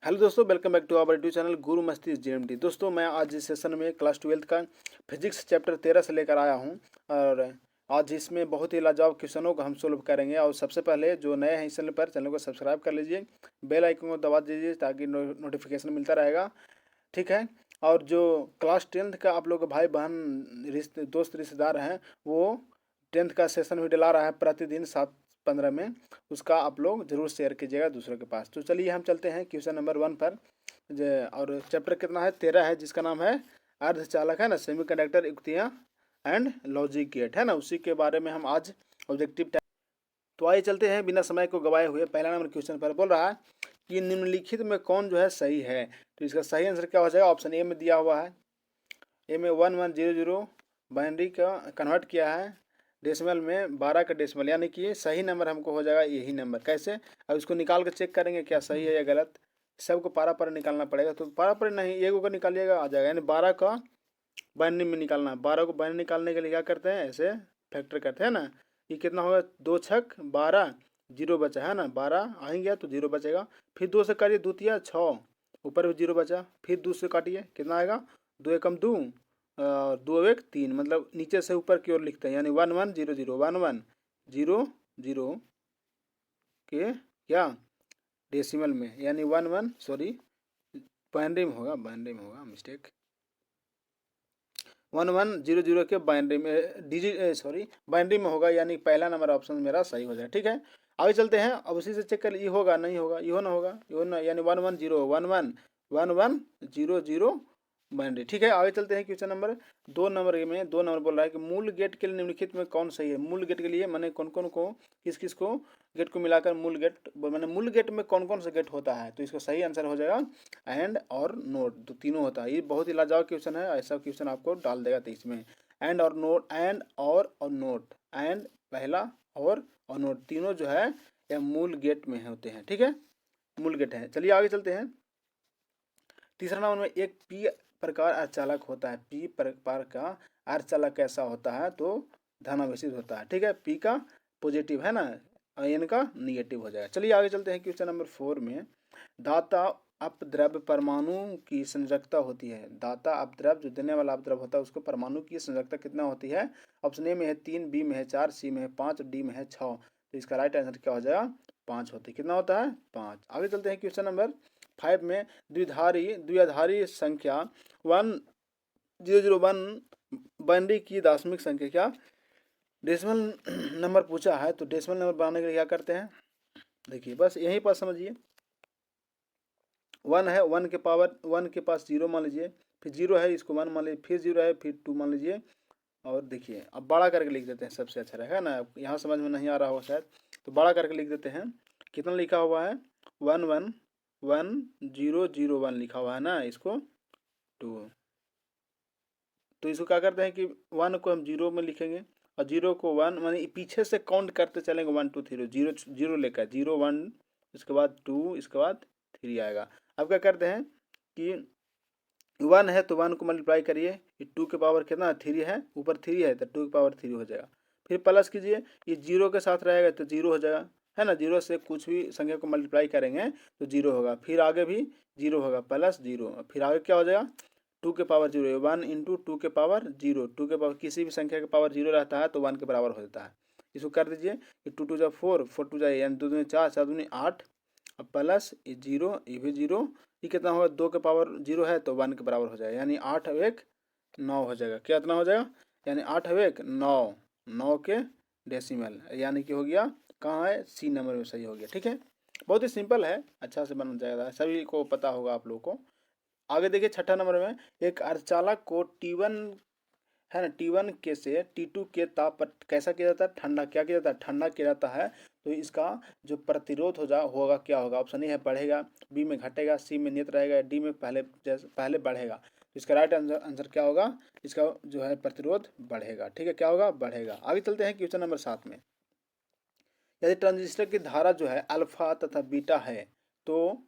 Hello दोस्तों, welcome back to our YouTube channel Guru Masti GMT. दोस्तों, मैं आज इस सेशन में क्लास 12 का फिजिक्स चैप्टर 13 से लेकर आया हूं और आज इसमें बहुत ही लाजवाब क्वेश्चनों को हम सोल्व करेंगे। और सबसे पहले जो नए हैं इस चैनल पर, चैनल को सब्सक्राइब कर लीजिए, बेल आइकन को दबा दीजिए ताकि नोटिफिकेशन मिलता रहेगा। ठीक है। और जो क्लास 10th का आप लोग भाई बहन दोस्त रिश्तेदार हैं, वो 10th का सेशन भी डला रहा है प्रतिदिन 7:15 में। उसका आप लोग जरूर शेयर कीजिएगा दूसरों के पास। तो चलिए हम चलते हैं क्वेश्चन नंबर 1 पर। और चैप्टर कितना है? 13 है, जिसका नाम है अर्धचालक, है ना, सेमीकंडक्टर युक्तियाँ एंड लॉजिक गेट, है ना। उसी के बारे में हम आज ऑब्जेक्टिव। तो आइए चलते हैं बिना समय को गवाए हुए। पहला नंबर क्वेश्चन पर बोल रहा है कि निम्नलिखित में कौन जो है सही है। तो इसका सही आंसर क्या हो जाएगा? ऑप्शन ए में दिया हुआ है। ए में 1100 बाइनरी का कन्वर्ट किया है डेसिमल में 12 का डेसिमल, यानी कि सही नंबर हमको हो जाएगा यही नंबर। कैसे? अब इसको निकाल कर चेक करेंगे क्या सही है या गलत। सबको पारा पर निकालना पड़ेगा। तो पारा पर नहीं, एक को निकालिएगा आ जाएगा, यानी 12 का बाइनरी में निकालना है। 12 को बाइनरी निकालने के लिए क्या करते हैं? ऐसे फैक्टर करते हैं ना। ये कितना होगा? 2 छक 12, जीरो बचा, है ना। 12 आएंगे तो जीरो बचेगा। फिर 2 से काटिए, 2 तिया 6, ऊपर भी जीरो बचा। फिर 2 से काटिए, कितना आएगा? 2 एकम 2, 2 एक 3, मतलब नीचे से ऊपर की ओर लिखते हैं, यानी 1100 1100 के क्या डेसिमल में, यानी 11 सॉरी बाइनरी में होगा, मिस्टेक। 1100 के बाइनरी में बाइनरी में होगा, यानी पहला नंबर ऑप्शन मेरा सही हो जाएगा। ठीक है, आगे चलते हैं। अब उसी से चेक कर, ये होगा नहीं होगा, ये ना होगा, ये ना, यानी 1100 बाइनरी। ठीक है, आगे चलते हैं। क्वेश्चन नंबर 2 नंबर बोल रहा है कि मूल गेट के लिए निम्नलिखित में कौन सही है। मूल गेट के लिए मैंने कौन कौन को, किस किस को गेट को मिलाकर मूल गेट, मैंने मूल गेट में कौन कौन सा गेट होता है। तो इसका सही आंसर हो जाएगा एंड और नोट, तो तीनों होता है। ये बहुत ही लाजवाब क्वेश्चन है, ऐसा क्वेश्चन आपको डाल देगा 23 में। एंड और नोट, एंड और नोट, एंड पहला और नोट, तीनों जो है यह मूल गेट में होते हैं। ठीक है, मूल गेट है। चलिए आगे चलते हैं। तीसरा नंबर में एक पी प्रकार अर्धचालक होता है। पी प्रकार का अर्धचालक कैसा होता है? तो धनावेशित होता है। ठीक है, पी का पॉजिटिव है ना, एन का निगेटिव हो जाएगा। चलिए आगे चलते हैं। क्वेश्चन नंबर 4 में दाता अपद्रव्य परमाणु की संरचना होती है। दाता अपद्रव्य, जो देने वाला अपद्रव्य होता है, उसको परमाणु की संरचना कितना होती है? ऑप्शन ए में है 3, बी में है 4, सी में है 5, डी में है 6। तो इसका राइट आंसर क्या हो जाएगा? 5 होती है। कितना होता है? 5। आगे चलते हैं। क्वेश्चन नंबर 5 में द्विआधारी संख्या 1001 बाइनरी की दार्शनिक संख्या क्या डेसिमल नंबर पूछा है। तो डेसिमल नंबर बनाने के लिए क्या करते हैं? देखिए, बस यहीं पर समझिए। 1 है, 1 के पावर 1 के पास 0 मान लीजिए, फिर 0 है, इसको 1 मान लीजिए, फिर 0 है, फिर 2 मान लीजिए। और देखिए, अब बड़ा करके लिख देते हैं, सबसे अच्छा रहेगा ना। यहाँ समझ में नहीं आ रहा हो शायद, तो बड़ा करके लिख देते हैं। कितना लिखा हुआ है? 111001 लिखा हुआ है ना, इसको 2। तो इसको क्या करते हैं कि 1 को हम 0 में लिखेंगे और 0 को 1, मानी पीछे से काउंट करते चलेंगे। 1 2 3, 0 0 लेकर 0 1, इसके बाद 2, इसके बाद 3 आएगा। अब क्या करते हैं कि 1 है तो 1 को मल्टीप्लाई करिए, ये 2 के पावर कितना 3 है, ऊपर 3 है तो 2 के पावर 3 हो जाएगा। फिर प्लस कीजिए, ये 0 के साथ रहेगा तो 0 हो जाएगा, है ना। 0 से कुछ भी संख्या को मल्टीप्लाई करेंगे तो 0 होगा, फिर आगे भी 0 होगा, प्लस 0, फिर आगे क्या हो जाएगा? 2 के पावर 0, 1 इंटू 2 के पावर 0। 2 के पावर, किसी भी संख्या के पावर 0 रहता है तो 1 के बराबर हो जाता है। इसको कर दीजिए कि 2 2 जा 4, 4 2 जा, यानी 2 दूनी 4, 4 दूनी 8, अब प्लस ये 0, ये भी 0, ये कितना होगा? 2 के पावर 0 है तो 1 के बराबर हो जाएगा, यानी 8 और 1 9 हो जाएगा। क्या इतना हो जाएगा? यानी 8 और 1 9, 9 के डेसिमल, यानी कि हो गया कहाँ है? सी नंबर में सही हो गया। ठीक है, बहुत ही सिंपल है, अच्छा से बन जाएगा, सभी को पता होगा आप लोगों को। आगे देखिए, छठा नंबर में एक अर्धचालक को T1, है ना, T1 के से T2 के ताप पर कैसा किया जाता है? ठंडा। क्या किया जाता है? ठंडा किया जाता है। तो इसका जो प्रतिरोध होगा क्या होगा? ऑप्शन ए है बढ़ेगा, बी में घटेगा, सी में नियत रहेगा, डी में पहले बढ़ेगा। तो इसका राइट आंसर क्या होगा? इसका जो है प्रतिरोध बढ़ेगा। ठीक है, क्या होगा? बढ़ेगा। आगे चलते हैं क्वेश्चन नंबर 7 में। यदि ट्रांजिस्टर की धारा जो है अल्फा तथा बीटा है तो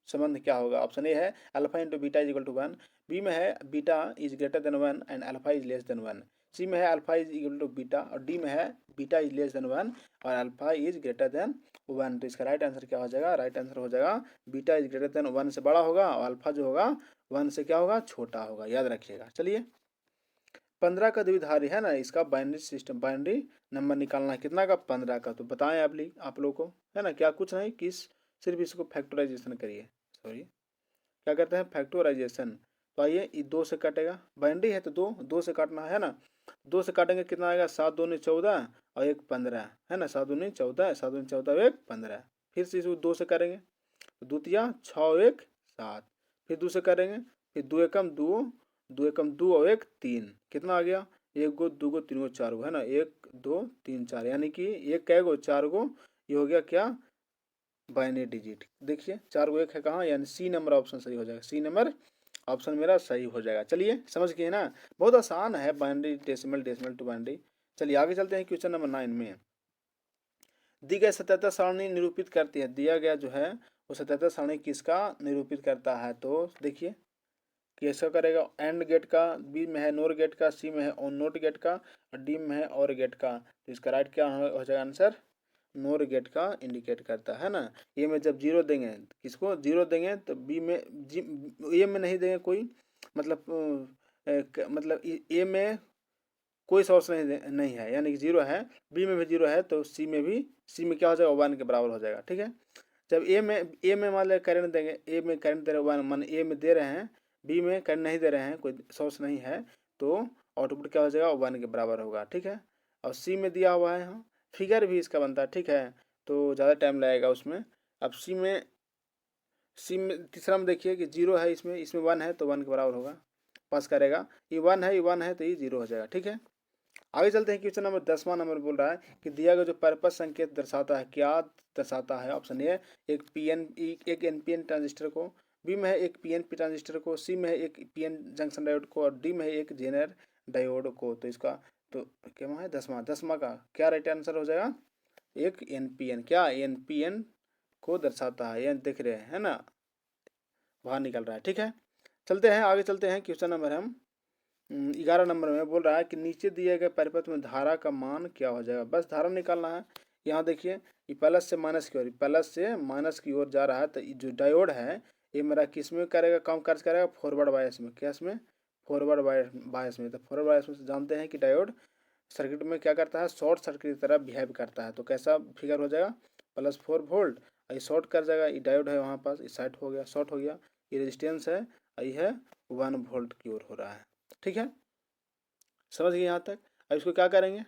संबंध क्या होगा? ऑप्शन ए है alpha into beta is equal to 1, B में है beta is greater than 1 and alpha is less than 1, C में है alpha is equal to beta, और डी में है बीटा इज लेस देन 1 और अल्फा इज ग्रेटर देन 1। तो इसका राइट आंसर क्या हो जाएगा? राइट आंसर हो जाएगा बीटा इज ग्रेटर देन 1 से बड़ा होगा और अल्फा जो होगा 1 से क्या होगा? छोटा होगा, याद रखिएगा। चलिए 15 का द्विधारी है ना, इसका बाइनरी सिस्टम, बाइनरी नंबर निकालना है कितना का? 15 का। तो बताएं आप लोग को, है ना, क्या कुछ नहीं, किस सिर्फ इसको फैक्टराइजेशन करिए, सॉरी क्या करते हैं? फैक्टराइजेशन। तो आइए, ये 2 से कटेगा, बाइनरी है तो 2 से काटना है ना। 2 से काटेंगे कितना आएगा? 7 दूनी 14 और 1 15, है ना, 7 दूनी 14, 7 दूनी 14 और 1 15। फिर से इसको 2 से करेंगे तो दूतिया 6 और 1 7, फिर 2 से करेंगे, फिर 2 एकम 2, 2 एकम 2 और 1 3, कितना आ गया? 1 गो 2 गो 3 गो 4 गो, है ना, 1 2 3 4, यानी कि 1 कै गो? 4 गो। ये हो गया क्या? Binary digit. देखिए 4 गो 1 है कहाँ? यानी सी नंबर ऑप्शन सही हो जाएगा, सी नंबर ऑप्शन मेरा सही हो जाएगा। चलिए समझ गए ना, बहुत आसान है binary decimal, decimal to binary. चलिए आगे चलते हैं क्वेश्चन नंबर 9 में। दी गई सतत सारणी निरूपित करती है, दिया गया जो है वो सतत सारणी किसका निरूपित करता है? तो देखिए कैसा करेगा? एंड गेट का, बी में है नोर गेट का, सी में है ऑन नोट गेट का और डी में है और गेट का। तो इसका राइट क्या हो जाएगा आंसर? नोर गेट का इंडिकेट करता है ना। ए में जब जीरो देंगे, किसको जीरो देंगे? तो बी में ए में नहीं देंगे कोई, मतलब मतलब ए में कोई सोर्स नहीं है, यानी कि जीरो है। बी में भी जीरो है तो सी में भी, सी में क्या हो जाएगा? 1 के बराबर हो जाएगा, ठीक है। जब ए में मान लिया करंट देंगे, ए में करंट दे रहे 1, मान ए में दे रहे हैं, बी में करंट नहीं दे रहे हैं, कोई सोर्स नहीं है, तो आउटपुट क्या हो जाएगा? 1 के बराबर होगा, ठीक है। और सी में दिया हुआ है, यहाँ फिगर भी इसका बनता है, ठीक है, तो ज़्यादा टाइम लगेगा उसमें। अब सी में तीसरा में देखिए कि जीरो है, इसमें 1 है तो 1 के बराबर होगा, पास करेगा। ये 1 है, ये 1 है तो ये जीरो हो जाएगा, ठीक है। आगे चलते हैं, क्वेश्चन नंबर 10वां नंबर बोल रहा है कि दिया गया जो पर्पस संकेत दर्शाता है, क्या दर्शाता है? ऑप्शन ए एक एनपीएन ट्रांजिस्टर को, बी में है एक पीएनपी ट्रांजिस्टर को, सी में है एक पीएन जंक्शन डायोड को और डी में है एक जेनर डायोड को। तो इसका तो क्या है? 10वां का क्या राइट आंसर हो जाएगा? एक एनपीएन, क्या एनपीएन को दर्शाता है, ये देख रहे हैं, है ना, बाहर निकल रहा है, ठीक है। चलते हैं आगे, चलते हैं क्वेश्चन नंबर हम 11 नंबर में बोल रहा है कि नीचे दिए गए परिपथ में धारा का मान क्या हो जाएगा? बस धारा निकालना है। यहाँ देखिए ये प्लस से माइनस की ओर, प्लस से माइनस की ओर जा रहा है, तो जो डायोड है ये मेरा किस में करेगा? काम कार्य करेगा फॉरवर्ड बायस में। क्या इसमें? फॉरवर्ड बायस में। तो फॉरवर्ड बायस में जानते हैं कि डायोड सर्किट में क्या करता है? शॉर्ट सर्किट की तरह बिहेव करता है। तो कैसा फिगर हो जाएगा? +4 वोल्ट, ये शॉर्ट कर जाएगा, ये डायोड है वहाँ पास, इस साइड हो गया, शॉर्ट हो गया, ये रेजिस्टेंस है, ये है 1 वोल्ट की ओर हो रहा है, ठीक है। समझ गए यहाँ तक? अब इसको क्या करेंगे?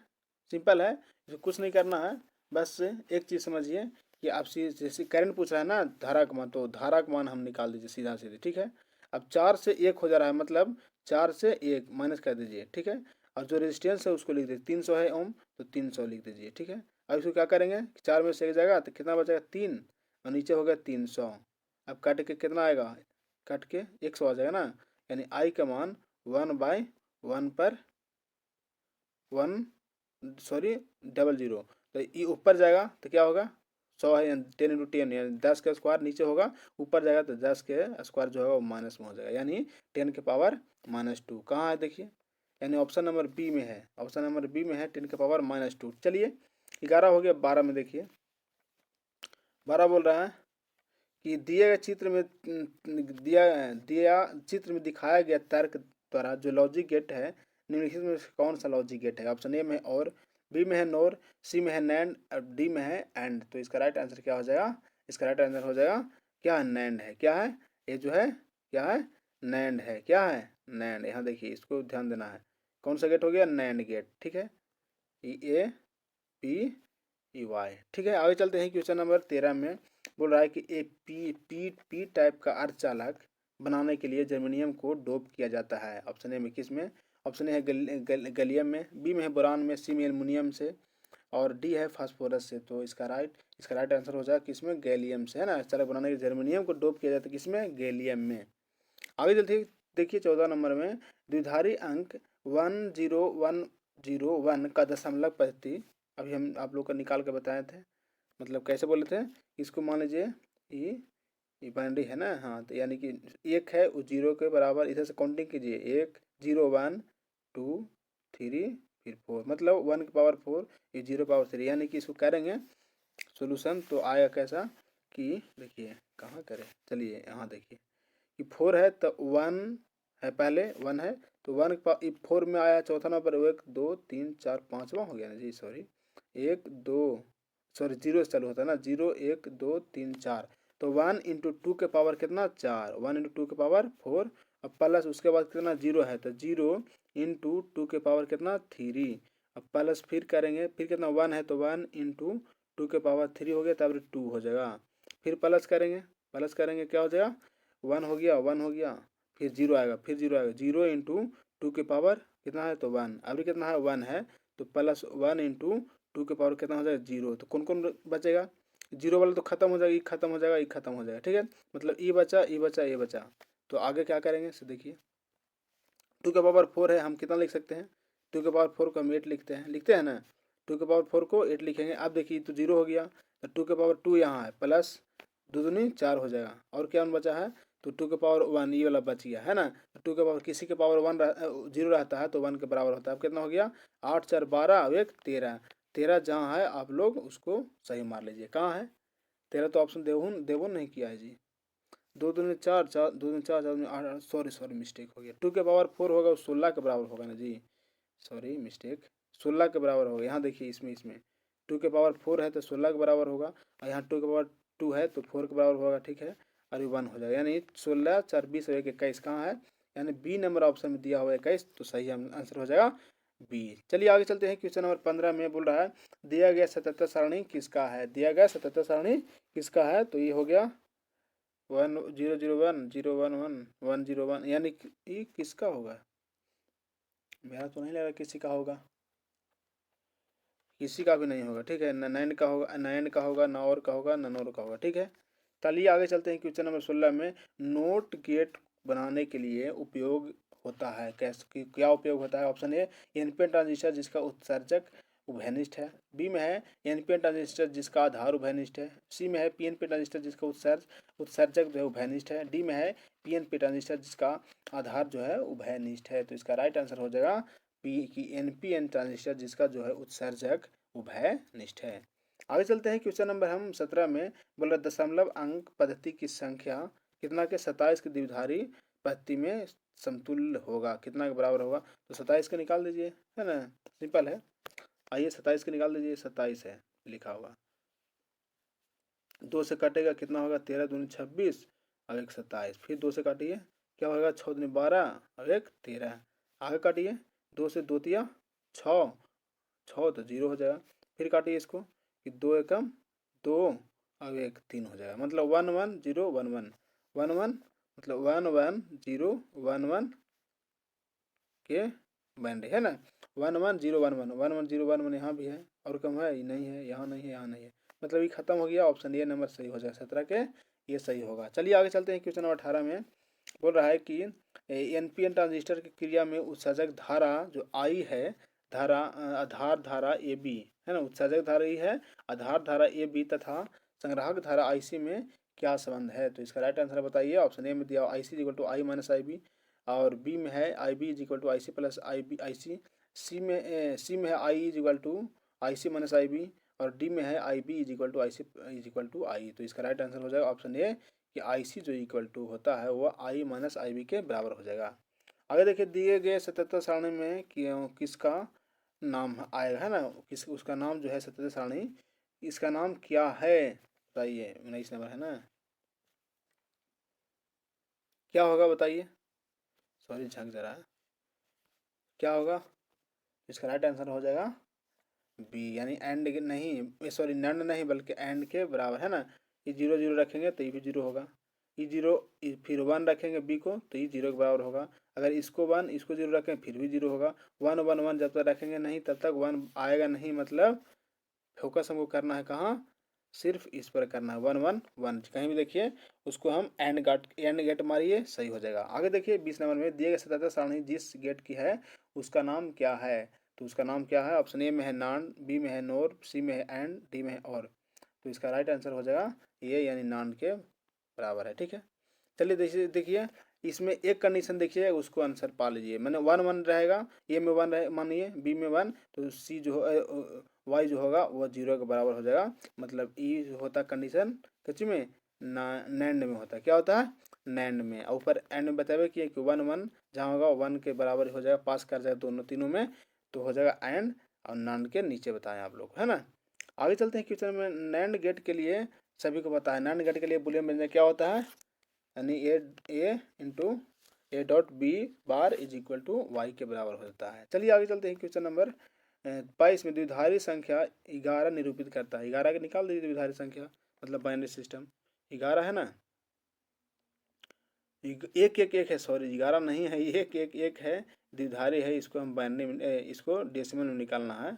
सिंपल है, इसको कुछ नहीं करना है, बस एक चीज़ समझिए कि आप जैसे करंट पूछ रहा है ना, धारा का मान, तो धारा का मान हम निकाल दीजिए सीधा सीधे, ठीक है। अब 4 से 1 हो जा रहा है, मतलब 4 से 1 माइनस कर दीजिए, ठीक है। और जो रेजिस्टेंस है उसको लिख दीजिए, 300 है ओम, तो 300 लिख दीजिए, ठीक है। अब इसको क्या करेंगे? 4 में से 1 जाएगा तो कितना बचेगा? 3, और नीचे हो गया 300। अब काट के कितना आएगा? काट के 100 आ जाएगा ना, यानी आई का मान 1/1 पर 1 सॉरी 00। तो ये ऊपर जाएगा तो क्या होगा? 100 है, 10 × 10 यानी 10 का स्क्वायर, नीचे होगा ऊपर जाएगा तो 10 के स्क्वायर जो होगा वो माइनस में हो जाएगा, यानी 10 के पावर -2। कहाँ है देखिए, यानी ऑप्शन नंबर बी में है, ऑप्शन नंबर बी में है 10 के पावर -2। चलिए 11 हो गया, 12 में देखिए 12 बोल रहा है कि दिए गए चित्र में दिया चित्र में दिखाया गया तर्क द्वारा जो लॉजिक गेट है निम्नलिखित में से कौन सा लॉजिक गेट है? ऑप्शन ए में है और, बी में है नोर, सी में है नैंड और डी में है एंड। तो इसका राइट आंसर क्या हो जाएगा? इसका राइट आंसर हो जाएगा क्या? नैंड है। क्या है ये जो है? क्या है? नैंड है। क्या है? नैंड। यहाँ देखिए इसको ध्यान देना है, कौन सा गेट हो गया? नैंड गेट, ठीक है, EAPEY, ठीक है। आगे चलते हैं क्वेश्चन नंबर 13 में बोल रहा है कि ए पी टाइप का अर्धचालक बनाने के लिए जर्मेनियम को डोप किया जाता है। ऑप्शन ए में किस में? ऑप्शन ए है गैलियम में, बी में है बोरान में, सी में एल्युमिनियम से और डी है फास्फोरस से। तो इसका राइट आंसर हो जाएगा किसमें? गैलियम से, है ना। चालक बनाने के लिए जर्मेनियम को डोप किया जाता है किसमें? गैलियम में। आगे चलते देखिए 14 नंबर में द्विधारी अंक 10101 का दशमलव पद्धति, अभी हम आप लोग को निकाल के बताए थे, मतलब कैसे बोले थे, इसको मान लीजिए ये बाइनरी है ना, हाँ, तो यानी कि 1 है वो 0 के बराबर, इधर से काउंटिंग कीजिए, 1 0 1 2 3 फिर 4, मतलब 1 की पावर 4 ये 0 पावर 3, यानी कि इसको करेंगे सोल्यूशन तो आएगा कैसा कि देखिए कहाँ करें, चलिए यहाँ देखिए कि 4 है तो 1 है, पहले 1 है तो 1 4 में आया चौथा नंबर 1 2 3 4 5वां हो गया ना जी, सॉरी 1 2 सॉरी 0 से चालू होता है ना, 0 1 2 3 4, तो 1 इंटू 2 के पावर कितना 4, 1 इंटू 2 के पावर 4, अब प्लस उसके बाद कितना 0 है तो 0 इंटू 2 के पावर कितना 3, अब प्लस फिर करेंगे, फिर कितना 1 है तो 1 इंटू 2 के पावर 3 हो गया, तब 2 हो जाएगा, फिर प्लस करेंगे क्या हो जाएगा 1 हो गया, 1 हो गया, फिर 0 आएगा, फिर 0 आएगा, 0 इंटू 2 के पावर कितना है तो 1, अभी कितना है 1 है तो प्लस 1 इंटू 2 के पावर कितना हो जाएगा 0, तो कौन कौन बचेगा, 0 वाला तो खत्म हो जाएगा, ई खत्म हो जाएगा, ई खत्म हो जाएगा, ठीक है, मतलब ई बचा ई बचा ये बचा, तो आगे क्या करेंगे से देखिए 2 के पावर 4 है, हम कितना लिख सकते हैं 2 के पावर 4 को हम 8 लिखते हैं ना, 2 के पावर 4 को 8 लिखेंगे, अब देखिए तो 0 हो गया तो 2 के पावर 2 यहाँ है, प्लस 2 दूनी 4 हो जाएगा, और क्या बचा है तो 2 के पावर 1 ये वाला बच गया है ना, तो 2 के पावर किसी के पावर 1 0 रहता है तो 1 के बराबर होता है, अब कितना हो गया 8 4 12 अब 1 13, 13 जहाँ है आप लोग उसको सही मार लीजिए, कहाँ है 13, तो ऑप्शन देवुन नहीं किया है जी, 2 दूनी 4 4 2 दूनी 4 4 दूनी 8, सॉरी मिस्टेक हो गया, 2 के पावर 4 होगा वो 16 के बराबर होगा ना जी, सॉरी मिस्टेक 16 के बराबर होगा, यहाँ देखिए इसमें 2 के पावर 4 है तो 16 के बराबर होगा, और यहाँ 2 के पावर 2 है तो 4 के बराबर होगा, ठीक है, और ये 1 हो जाएगा, यानी 16 4 20 और 1 21 कहाँ है, यानी बी नंबर ऑप्शन में दिया हुआ 21, तो सही आंसर हो जाएगा बी। चलिए आगे चलते हैं, क्वेश्चन नंबर 15 में बोल रहा है दिया गया सतत सारणी किसका है, दिया गया सतत सारणी किसका है, तो ये हो गया 1 0 0 1 0 1 1 1 0 1, यानी ये किसका होगा, मेरा तो नहीं लग रहा किसी का होगा, किसी का भी नहीं होगा, ठीक है, न नैन का होगा, नैन का होगा, न और का होगा, न नोर का होगा, ठीक है। चलिए आगे चलते हैं, क्वेश्चन नंबर 16 में नोट गेट बनाने के लिए उपयोग होता है, कैसे क्या उपयोग होता है, ऑप्शन ए एनपीएन ट्रांजिस्टर जिसका उत्सर्जक उभयनिष्ठ है, बी में है एनपीएन ट्रांजिस्टर जिसका आधार उभयनिष्ठ है, सी में है पीएनपी ट्रांजिस्टर जिसका उत्सर्जक जो है उभयनिष्ठ है, डी में है पीएनपी ट्रांजिस्टर जिसका आधार जो है उभयनिष्ठ है, तो इसका राइट आंसर हो जाएगा पी की एनपीएन ट्रांजिस्टर जिसका जो है उत्सर्जक उभयनिष्ठ है। आगे चलते हैं, क्वेश्चन नंबर हम 17 में बोल रहे दशमलव अंक पद्धति की संख्या कितना के 27 की द्विधारी पद्धति में समतुल्य होगा, कितना के बराबर होगा, तो 27 के निकाल दीजिए, है ना, सिंपल है, आइए 27 के निकाल दीजिए, 27 है लिखा हुआ, 2 से कटेगा कितना होगा 13 दूनी 26 और 1 27, फिर 2 से काटिए क्या होगा 6 दूनी 12 और 1 13, आगे काटिए 2 से 2 तिया 6 6 तो 0 हो जाएगा, फिर काटिए इसको कि 2 एकम 2 और 1 3 हो जाएगा, मतलब 1 1 0 1 1 1 1 मतलब 1 1 0 1 1 के बैंड है ना, 1 1 0 1 1 1 1 0 1 1 यहाँ भी है, और कम है नहीं है, यहाँ नहीं है, यहाँ नहीं है, मतलब ये खत्म हो गया, ऑप्शन ए नंबर सही हो जाएगा 17 के, ये सही होगा। चलिए आगे चलते हैं, क्वेश्चन नंबर 18 में बोल रहा है कि एनपीएन ट्रांजिस्टर की क्रिया में उत्सर्जक धारा जो आई है, धारा आधार धारा ए बी है ना, उत्सर्जक धारा ई है, आधार धारा ए बी तथा संग्राहक धारा आई सी में क्या संबंध है, तो इसका राइट आंसर बताइए, ऑप्शन ए में दिया I C equal to I minus I B, और बी में है I B is equal to I C plus I B I C, C में है I is equal to I C minus I B, और D में है I B is equal to I C is equal to I, तो इसका right answer हो जाएगा option A कि आई सी जो इक्वल टू होता है वो आई माइनस आई बी के बराबर हो जाएगा। आगे देखिए दिए गए सतत सारणी में किसका नाम आएगा, है ना, किस उसका नाम जो है सतत सारणी, इसका नाम क्या है बताइए, 19 नंबर है ना, क्या होगा बताइए, सॉरी झक जरा, क्या होगा, इसका राइट आंसर हो जाएगा बी, यानी एंड नहीं, सॉरी नंड नहीं बल्कि एंड के बराबर, है ना, ये 0 0 रखेंगे तो ये भी 0 होगा, ये 0 फिर 1 रखेंगे बी को तो ये 0 के बराबर होगा, अगर इसको 1 इसको 0 रखें फिर भी 0 होगा, 1 1 1 जब तक रखेंगे नहीं तब तक 1 आएगा नहीं, मतलब फोकस हमको करना है कहाँ, सिर्फ इस पर करना है 1 1 1, कहीं भी देखिए उसको हम एंड गेट मारिए सही हो जाएगा। आगे देखिए 20 नंबर में दिए गए सतत सारणी जिस गेट की है उसका नाम क्या है, तो उसका नाम क्या है, ऑप्शन ए में है नान, बी में है नोर, सी में है एंड, डी में है और, तो इसका राइट आंसर हो जाएगा ये, यानी नान के बराबर है, ठीक है। चलिए देखिए इसमें एक कंडीशन देखिए, उसको आंसर पा लीजिए। मैंने 1 1 रहेगा, ए में 1 रहे मानिए, बी में 1, तो सी जो वाई जो होगा वो 0 के बराबर हो जाएगा। मतलब ई होता कंडीशन किस में, नैंड में होता है। क्या होता है, नैंड में। और ऊपर एंड में बताए कि 1 1 जहाँ होगा 1 के बराबर हो जाएगा, पास कर जाएगा दोनों तीनों में, तो हो जाएगा एंड। और नैंड के नीचे बताएं आप लोग, है ना। आगे चलते हैं क्वेश्चन में। नैंड गेट के लिए सभी को पता है, नैंड गेट के लिए बुलियन व्यंजक क्या होता है, यानी A into A dot B bar is equal to Y के बराबर हो जाता है। चलिए आगे चलते हैं क्वेश्चन नंबर 22 में। द्विधारी संख्या 11 निरूपित करता है। 11 के निकाल दीजिए द्विधारी संख्या, मतलब बाइनरी सिस्टम 11 है ना। एक एक एक है, सॉरी 11 नहीं है, एक एक एक है, द्विधारी है। इसको हम बाइनरी इसको डेसिमल में निकालना है,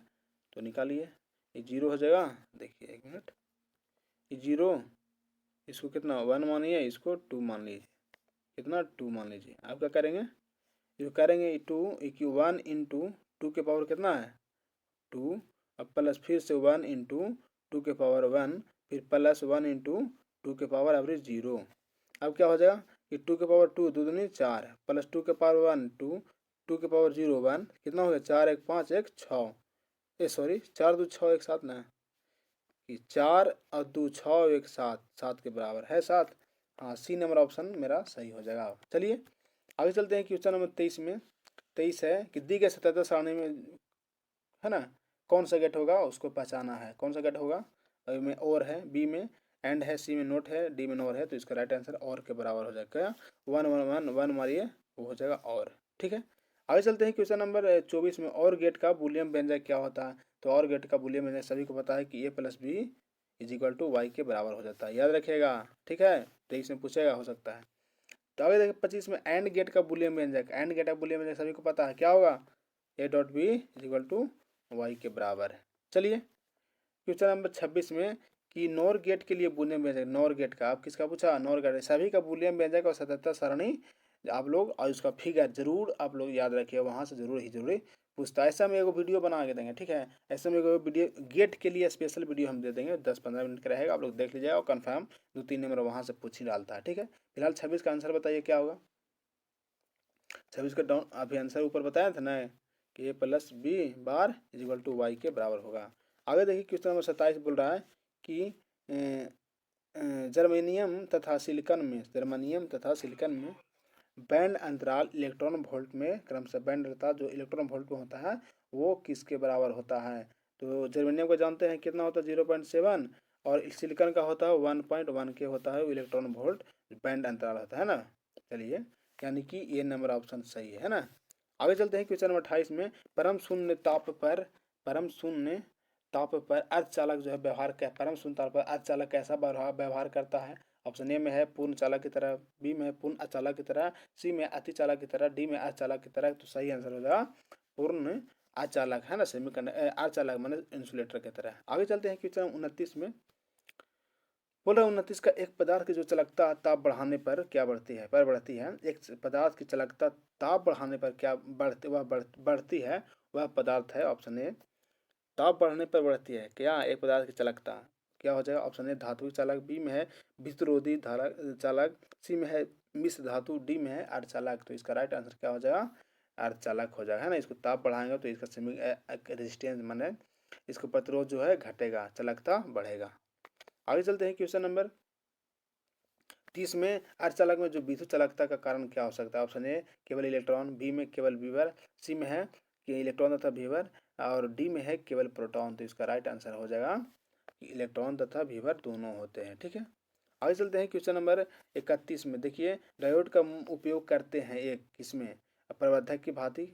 तो निकालिए। ये 0 हो जाएगा। देखिए 1 मिनट, ये 0, इसको कितना 1 मानिए, इसको 2 मान लीजिए। कितना 2 मान लीजिए। आप क्या करेंगे, जो करेंगे 2 1 इंटू 2 के पावर कितना है 2, अब प्लस फिर से 1 इंटू 2 के पावर 1, फिर प्लस 1 इंटू 2 के पावर एवरेज 0। अब क्या हो जाएगा कि 2 के पावर 2 दो दूनी 4, प्लस 2 के पावर 1 2, 2 के पावर 0 1, कितना हो गया 4 1 5 1 6, ए सॉरी 4 2 6 1 7 ना, कि 4 और 2 6 1 7, 7 के बराबर है 7। हाँ, सी नंबर ऑप्शन मेरा सही हो जाएगा। चलिए आगे चलते हैं क्वेश्चन नंबर 23 में। 23 है कि दी गए 77 सारणी में, है ना, कौन सा गेट होगा उसको पहचाना है। कौन सा गेट होगा, ए में और है, बी में एंड है, सी में नोट है, डी में नोर है, तो इसका राइट आंसर और के बराबर हो जाएगा। क्या 1 1 1 1 मारिए, वो हो जाएगा और। ठीक है, आगे चलते हैं क्वेश्चन नंबर 24 में। और गेट का बूलियन व्यंजक क्या होता है। तो और गेट का बूलियन व्यंजक सभी को पता है कि A plus B is equal to Y के बराबर हो जाता है, याद रखिएगा। ठीक है, 23 में पूछेगा, हो सकता है। तो आगे देखिए 25 में एंड गेट का बूलियन व्यंजक। एंड गेट का बूलियन व्यंजक सभी को पता है, क्या होगा, A dot B is equal to Y के बराबर है। चलिए क्वेश्चन नंबर 26 में कि नॉर गेट के लिए बूलियन व्यंजक। नॉर गेट का आप किसका पूछा, नॉर गेट सभी का बूलियन व्यंजक और सततता सारणी आप लोग, और उसका फिगर जरूर आप लोग याद रखिए, वहाँ से जरूर ही जरूर पूछता है। ऐसा हम एगो वीडियो बना के देंगे, ठीक है। ऐसे में एगो वीडियो गेट के लिए स्पेशल वीडियो हम दे देंगे, 10-15 मिनट का रहेगा, आप लोग देख लीजिएगा और कन्फर्म 2-3 नंबर वहाँ से पूछ ही डालता है। ठीक है, फिलहाल 26 का आंसर बताइए क्या होगा। 26 का डाउन अभी आंसर ऊपर बताया था ना कि A plus B bar is equal to Y के बराबर होगा। आगे देखिए क्वेश्चन नंबर 27 बोल रहा है कि जर्मेनियम तथा सिलिकॉन में बैंड अंतराल इलेक्ट्रॉन वोल्ट में क्रमशः बैंड अंतराल जो इलेक्ट्रॉन वोल्ट में होता है वो किसके बराबर होता है। तो जर्मेनियम का जानते हैं कितना होता है 0.7, और सिलिकॉन का होता है 1.1 के होता है इलेक्ट्रॉन वोल्ट बैंड अंतराल होता है ना। चलिए यानी कि ये नंबर ऑप्शन सही है ना। आगे चलते हैं क्वेश्चन नंबर 28 में। परम शून्य ताप पर अर्धचालक जो है व्यवहार क्या, परम शून्य ताप पर अर्धचालक कैसा व्यवहार करता है। ऑप्शन ए में है पूर्ण चालक की तरह, बी में है पूर्ण अचालक की तरह, सी में अति चालक की तरह, डी में अर्धचालक की तरह। तो सही आंसर हो जाएगा पूर्ण अचालक, है ना, अर्धचालक माने इंसुलेटर की तरह। आगे चलते हैं क्वेश्चन 29 में। बोल रहा 29 का एक पदार्थ की जो चालकता ताप बढ़ाने पर क्या बढ़ती है, एक पदार्थ की चालकता ताप बढ़ाने पर क्या बढ़ती है, वह पदार्थ है ऑप्शन ए। ताप बढ़ने पर बढ़ती है क्या एक पदार्थ की चालकता, क्या हो जाएगा ऑप्शन ए धातुविक चालक, बी में है विद्युतरोधी चालक, सी में है मिश्र धातु, डी में है अर्धचालक। तो इसका राइट आंसर क्या हो जाएगा, अर्धचालक हो जाएगा, है ना। इसको ताप बढ़ाएंगे तो इसका सेमी रेजिस्टेंस माने इसको प्रतिरोध जो है घटेगा, चालकता बढ़ेगा। आगे चलते हैं क्वेश्चन नंबर 30 में। अर्धचालक में जो विद्युत चालकता का कारण क्या हो सकता है। ऑप्शन ए केवल इलेक्ट्रॉन, बी में केवल विभर, सी में है कि इलेक्ट्रॉन तथा विभर, और डी में है केवल प्रोटॉन। तो इसका राइट आंसर हो जाएगा कि इलेक्ट्रॉन तथा विभर दोनों होते हैं। ठीक है, आगे चलते हैं क्वेश्चन नंबर 31 में। देखिए डायोड का उपयोग करते हैं एक किसमें, प्रवर्धक की भांति,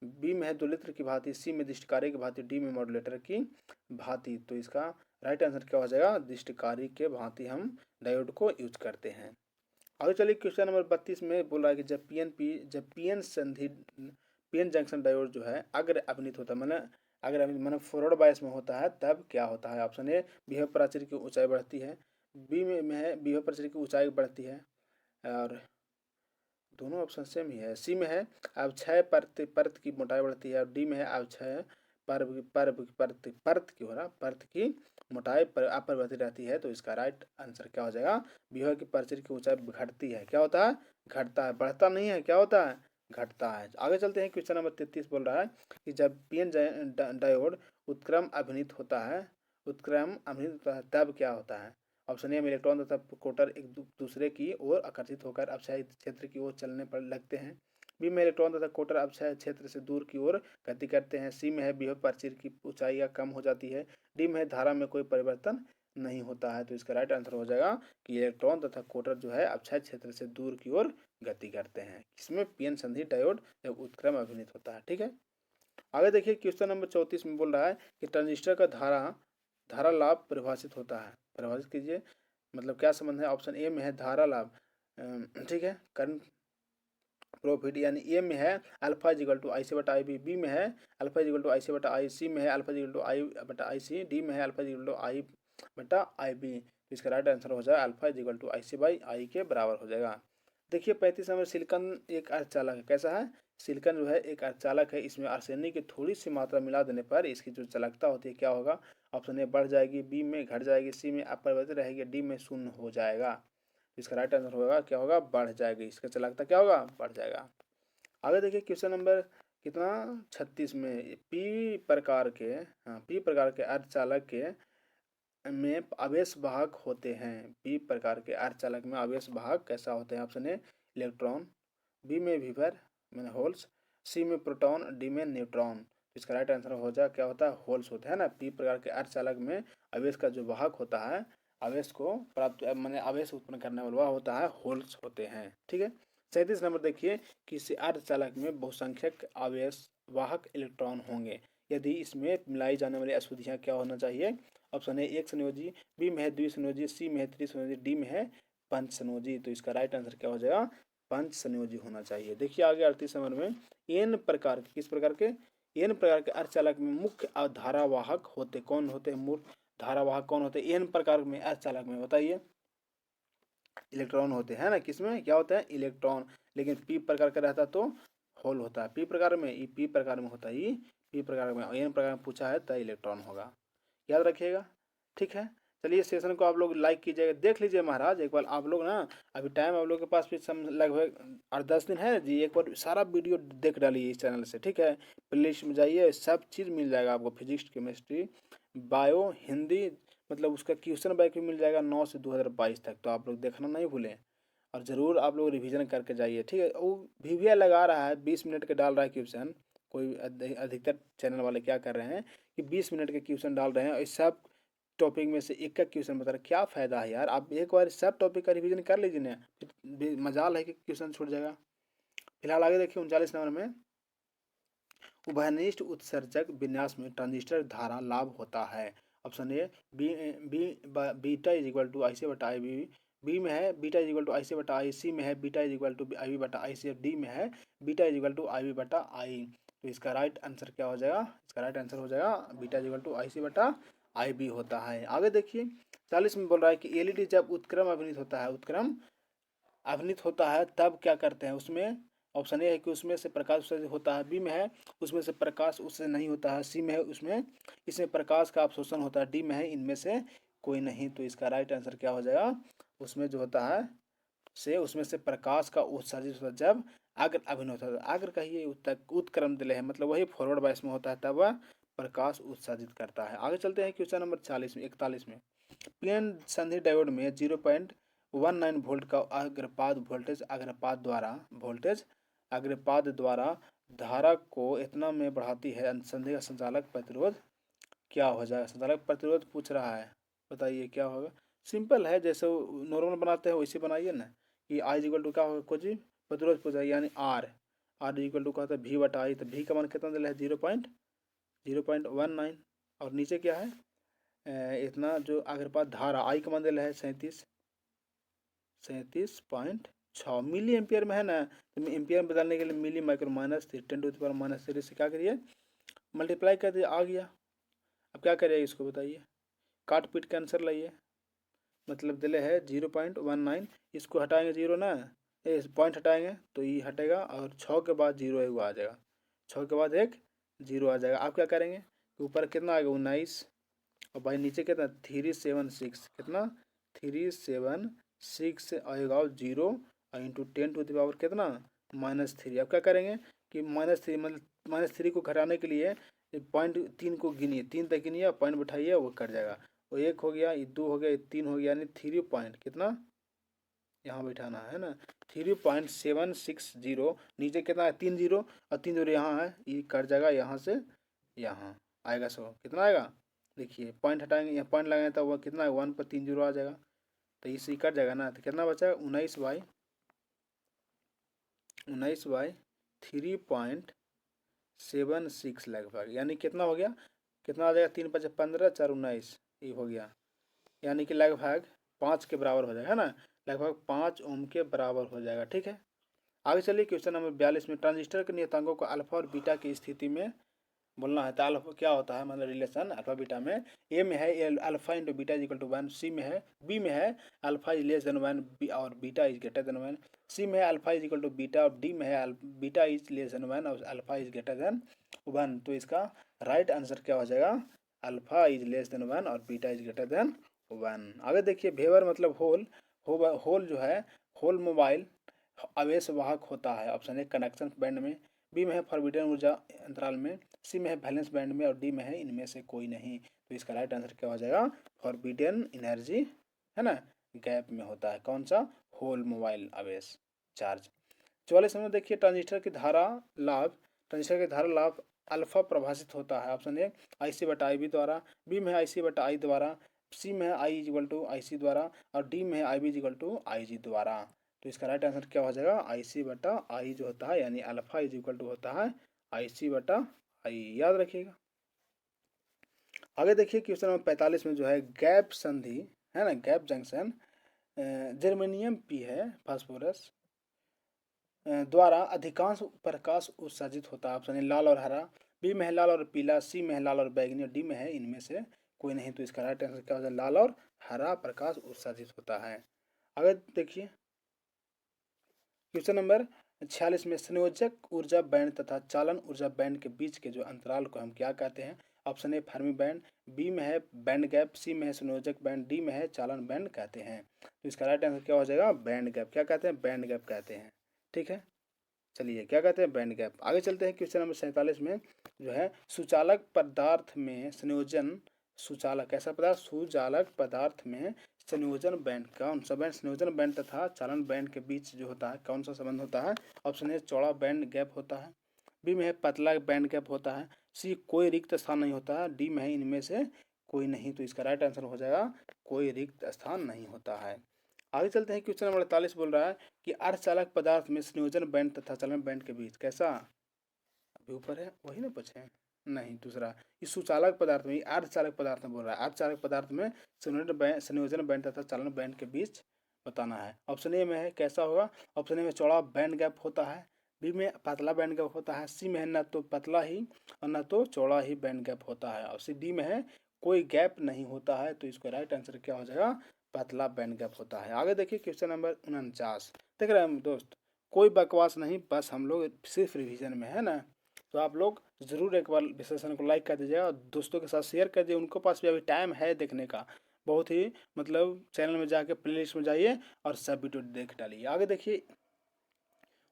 बी में है दोलित्र की भांति, सी में दृष्टिकारी की भांति, डी में मॉड्यूलेटर की भांति। तो इसका राइट आंसर क्या हो जाएगा, दृष्टिकारी के भांति हम डायोड को यूज करते हैं। आगे चलिए क्वेश्चन नंबर 32 में बोल रहा है कि जब पीएन जंक्शन डायोड जो है अग्र अभिनीत होता है, मैंने फॉरवर्ड बायस में होता है, तब क्या होता है। ऑप्शन ए विभव प्राचीर की ऊंचाई बढ़ती है, बी में है विभव प्राचीर की ऊंचाई बढ़ती है, और दोनों ऑप्शन सेम ही है, सी में है अवक्षय परत की मोटाई बढ़ती है, और डी में है अवक्षय परत की हो रहा परत की मोटाई अपरिवर्तित रहती है, तो इसका राइट आंसर क्या हो जाएगा? विभव की परिचय की ऊंचाई घटती है, क्या होता है? घटता है, बढ़ता नहीं है, क्या होता है? घटता है। आगे चलते हैं, क्वेश्चन नंबर 33 बोल रहा है कि जब पीएन डायोड उत्क्रम अभिनीत होता है तब क्या होता है? ऑप्शन ए में इलेक्ट्रॉन तथा कोटर एक दूसरे की ओर आकर्षित होकर अपसायी क्षेत्र की ओर चलने पर लगते हैं। बी में इलेक्ट्रॉन तथा कोटर अपसायी क्षेत्र से दूर की ओर गति करते हैं। सी में है विभव परिचय की ऊंचाई कम हो जाती है। डी में है धारा में कोई परिवर्तन नहीं होता है। तो इसका राइट आंसर हो जाएगा कि इलेक्ट्रॉन तथा कोटर जो है अपसायी क्षेत्र से दूर की ओर गति करते हैं। इसमें पीएन संधि डायोड जब उत्क्रम अभिनीत होता है। ठीक है, आगे देखिए, क्वेश्चन नंबर 34 में बोल रहा है कि ट्रांजिस्टर का धारा लाभ परिभाषित होता है। परिभाषित कीजिए, मतलब क्या संबंध है? ऑप्शन ए में है धारा लाभ, ठीक है, करंट प्रॉफिट, यानी ए में है alpha is equal to I C बटा आई बी में है alpha is equal to I C बटा आई, सी में है अल्फा इजिकल टू आई बटा आई सी, डी में है अल्फा इजिकल टू आई बटा आई बी। तो इसका राइट आंसर हो जाएगा alpha is equal to I C by I के बराबर हो जाएगा। देखिए 35 नंबर, सिलिकॉन एक अर्धचालक है। कैसा है? सिलिकॉन जो है एक अर्धचालक है। इसमें आर्सेनिक की थोड़ी सी मात्रा मिला देने पर इसकी जो चालकता होती है क्या होगा? ऑप्शन ए बढ़ जाएगी, बी में घट जाएगी, सी में अपरिवर्तित रहेगी, डी में शून्य हो जाएगा। इसका राइट आंसर होगा क्या होगा? बढ़ जाएगी। इसका चालकता क्या होगा? बढ़ जाएगा। आगे देखिए, क्वेश्चन नंबर कितना 36 में, पी प्रकार के अर्धचालक के में आवेश वाहक होते हैं। पी प्रकार के अर्धचालक में आवेश वाहक कैसा होते हैं? ऑप्शन ए इलेक्ट्रॉन, बी में विभर मैंने होल्स, सी में प्रोटॉन, डी में न्यूट्रॉन। इसका राइट आंसर हो जाए क्या होता है? होल्स होते हैं ना। पी प्रकार के अर्धचालक में आवेश का जो वाहक होता है, आवेश को प्राप्त मैंने आवेश उत्पन्न करने वाला होता है, होल्स होते हैं। ठीक है, 37 नंबर देखिए, किसी अर्धचालक में बहुसंख्यक आवेश वाहक इलेक्ट्रॉन होंगे यदि इसमें मिलाई जाने वाली अशुद्धियाँ क्या होना चाहिए? ऑप्शन ए एक संयोजी, बी में है द्विसंयोजी, सी में है त्रिसंयोजी, डी में है पंच संयोजी। तो इसका राइट आंसर क्या हो जाएगा? पंच संयोजी होना चाहिए। देखिए आगे 38 नंबर में, एन प्रकार के किस प्रकार के? एन प्रकार के अर्धचालक में मुख्य धारावाहक होते कौन होते हैं? मुख्य धारावाहक कौन होते हैं एन प्रकार में अर्धचालक में? बताइए। इलेक्ट्रॉन होते हैं ना। किसमें क्या होता है? इलेक्ट्रॉन। लेकिन पी प्रकार का रहता तो होल होता है। पी प्रकार में पी प्रकार में होता ही पी प्रकार में, एन प्रकार में पूछा है तो इलेक्ट्रॉन होगा, याद रखिएगा। ठीक है, चलिए सेशन को आप लोग लाइक कीजिएगा, देख लीजिए महाराज एक बार आप लोग ना, अभी टाइम आप लोग के पास भी लगभग 8-10 दिन है जी। एक बार सारा वीडियो देख डालिए इस चैनल से। ठीक है, प्लेलिस्ट में जाइए, सब चीज़ मिल जाएगा आपको, फिजिक्स, केमिस्ट्री, बायो, हिंदी, मतलब उसका क्वेश्चन बैंक भी मिल जाएगा 9 से 2022 तक। तो आप लोग देखना नहीं भूलें और ज़रूर आप लोग रिवीजन करके जाइए। ठीक है, वो वीवीआर लगा रहा है 20 मिनट के डाल रहा है क्वेश्चन। कोई अधिकतर चैनल वाले क्या कर रहे हैं कि 20 मिनट के क्वेश्चन डाल रहे हैं और इस सब टॉपिक में से एक क्वेश्चन बता रहे, क्या फ़ायदा है यार? आप एक बार सब टॉपिक का रिवीजन कर लीजिए ना, फिर मजाल है कि क्वेश्चन छूट जाएगा। फिलहाल आगे देखिए 39 नंबर में, उभयनिष्ठ उत्सर्जक विन्यास में ट्रांजिस्टर धारा लाभ होता है। Option A beta is equal to I C बटा आई बी, बी में है beta is equal to I C बटा आई, सी में है beta is equal to I B बटा आई सी, डी में है beta is equal to I B बटा आई। तो इसका राइट आंसर क्या हो जाएगा? इसका राइट आंसर हो जाएगा beta is equal to I C बटा आई बी होता है। आगे देखिए 40 में बोल रहा है कि एलईडी जब उत्क्रम अभिनीत होता है तब क्या करते हैं उसमें? ऑप्शन ए है कि उसमें से प्रकाश उत्सर्जित होता है, बी में है उसमें से प्रकाश उससे नहीं होता है, सी में है इसमें प्रकाश का अवशोषण होता है, डी में है इनमें से कोई नहीं। तो इसका राइट आंसर क्या हो जाएगा? उसमें जो होता है उसमें से प्रकाश का उत्सर्जित होता है जब अग्र अभिनय होता है। अग्र कहिए उत्क्रम दिले है, मतलब वही फॉरवर्ड बायस में होता है तब वह प्रकाश उत्सर्जित करता है। आगे चलते हैं क्वेश्चन नंबर 41 में, पीएन संधि डायोड में 0.19 वोल्ट का अग्रपाद द्वारा धारा को इतना में बढ़ाती है, संधि का संचालक प्रतिरोध क्या हो जाएगा? संचालक प्रतिरोध पूछ रहा है, बताइए क्या होगा? सिंपल है, जैसे नॉर्मल बनाते हैं वैसे बनाइए ना, कि आई इक्वल टू क्या होगा? कुछ प्रतिरोध पूछा यानी आर इक्वल टू कहता है भी बटा आई, तो भी का मान कितना दिला है? 0.19। और नीचे क्या है? इतना जो अग्रपात धारा आई का मान दिला है 37.6 मिली एम्पियर में है ना। तो एम्पियर में बदलने के लिए मिली माइक्रो माइनस 10⁻³ से क्या करिए? मल्टीप्लाई कर दिए, आ गया। अब क्या करिए इसको बताइए, काट पीट के आंसर लाइए। मतलब दिले है 0.19, इसको हटाएंगे जीरो ना, पॉइंट हटाएंगे तो ये हटेगा और 6 के बाद जीरो एक आ जाएगा, 6 के बाद एक जीरो आ जाएगा। आप क्या करेंगे? ऊपर कितना आएगा 19 और भाई नीचे कितना 376, कितना 376 आएगा और 0 इंटू 10⁻, कितना -3। अब क्या करेंगे कि -3 मतलब -3 को घटाने के लिए 0.3 को गिनिए, 3 तक गिनिए, पॉइंट बैठाइए, वो कट जाएगा। वो 1 हो गया, ये 2 हो गया, ये 3 हो गया, यानी 3 पॉइंट कितना यहाँ बैठाना है ना 3.760। नीचे कितना है 3 0 और 3 0 यहाँ है, ये कट जाएगा, यहाँ से यहाँ आएगा। सो कितना आएगा देखिए, पॉइंट हटाएंगे, यहाँ पॉइंट लगाएंगे तो वह कितना है 1 पर 3 0 आ जाएगा, तो इसे कट जाएगा ना। तो कितना बचा 19/3.76 लगभग, यानी कितना हो गया, कितना आ जाएगा 3×5 = 15, 4×19 ये हो गया, यानी कि लगभग 5 के बराबर हो जाएगा, है ना, लगभग 5 ओम के बराबर हो जाएगा। ठीक है, आगे चलिए क्वेश्चन नंबर 42 में ट्रांजिस्टर के नियतांकों को अल्फा और बीटा की स्थिति में बोलना है। तो अल्फा क्या होता है, मतलब रिलेशन अल्फा बीटा में ए में है alpha into beta is equal to 1, C में है बी में है अल्फा इज लेस देन 1 और beta is greater than 1, C में है alpha is equal to beta और डी में है बीटा इज लेस देन 1 और अल्फा इज ग्रेटर देन 1। तो इसका राइट आंसर क्या हो जाएगा, अल्फा इज लेस देन 1 और बीटा इज ग्रेटर देन 1। आगे देखिए वेवर मतलब होल, होल जो है होल मोबाइल आवेश वाहक होता है। ऑप्शन ए कंडक्शन बैंड में, बी में है फॉरबिडन ऊर्जा अंतराल में, सी में है बैलेंस बैंड में और डी में है इनमें से कोई नहीं। तो इसका राइट आंसर क्या हो जाएगा, फॉरबिडन एनर्जी है ना गैप में होता है। कौन सा, होल मोबाइल आवेश चार्ज। 44 में देखिए ट्रांजिस्टर की धारा लाभ, ट्रांजिस्टर की धारा लाभ अल्फा प्रभाषित होता है। ऑप्शन ए IC/IB द्वारा, बी में है IC/I द्वारा, सी में है I = IC द्वारा और डी में है IB = IG द्वारा। तो इसका राइट आंसर क्या हो जाएगा, IC/I जो होता है, यानी अल्फा इज इक्वल टू होता है IC/I, याद रखिएगा। आगे देखिए क्वेश्चन नंबर 45 में जो है गैप संधि है ना, गैप जंक्शन जर्मेनियम पी है फास्फोरस द्वारा अधिकांश प्रकाश उत्सर्जित होता है। ऑप्शन ए लाल और हरा, बी में है लाल और पीला, सी में है लाल और बैगनी और डी में है इनमें से कोई नहीं। तो इसका राइट आंसर क्या हो जाएगा, लाल और हरा प्रकाश उत्सर्जित होता है। आगे देखिए क्वेश्चन नंबर 46 में संयोजक ऊर्जा बैंड तथा चालन ऊर्जा बैंड के बीच के जो अंतराल को हम क्या कहते हैं। Option A Fermi band, B में है बैंड गैप, सी में है संयोजक बैंड, डी में है चालन बैंड कहते हैं। तो इसका राइट आंसर क्या हो जाएगा, बैंड गैप। क्या कहते हैं, बैंड गैप कहते हैं। ठीक है, चलिए क्या कहते हैं, बैंड गैप। आगे चलते हैं क्वेश्चन नंबर 47 में जो है सुचालक पदार्थ में संयोजन, सुचालक कैसा पदार्थ, सुचालक पदार्थ में संयोजन बैंड, कौन सा बैंड, संयोजन बैंड तथा चालन बैंड के बीच जो होता है कौन सा संबंध होता है। ऑप्शन ए चौड़ा बैंड गैप होता है, बी में है पतला बैंड गैप होता है, सी कोई रिक्त स्थान नहीं होता है, डी में है इनमें से कोई नहीं। तो इसका राइट आंसर हो जाएगा कोई रिक्त स्थान नहीं होता है। आगे चलते हैं क्वेश्चन नंबर 48 बोल रहा है कि अर्धचालक पदार्थ में संयोजन बैंड तथा चालन बैंड के बीच कैसा, अभी ऊपर है वही ना पूछे, नहीं दूसरा, इस सुचालक पदार्थ में अर्धचालक पदार्थ में बोल रहा है, अर्धचालक पदार्थ में संयोजन बैंड तथा चालन बैंड के बीच बताना है। ऑप्शन ए में है कैसा होगा, ऑप्शन ए में चौड़ा बैंड गैप होता है, बी में पतला बैंड गैप होता है, सी में है न तो पतला ही और न तो चौड़ा ही बैंड गैप होता है और सी डी में है कोई गैप नहीं होता है। तो इसका राइट आंसर क्या हो जाएगा, पतला बैंड गैप होता है। आगे देखिए क्वेश्चन नंबर 49, देख रहे हैं दोस्त, कोई बकवास नहीं, बस हम लोग सिर्फ रिवीजन में है ना। तो आप लोग ज़रूर एक बार सेशन को लाइक कर दीजिएगा और दोस्तों के साथ शेयर कर दीजिए, उनको पास भी अभी टाइम है देखने का। बहुत ही मतलब चैनल में जाके प्लेलिस्ट में जाइए और सब वीडियो देख डालिए। आगे देखिए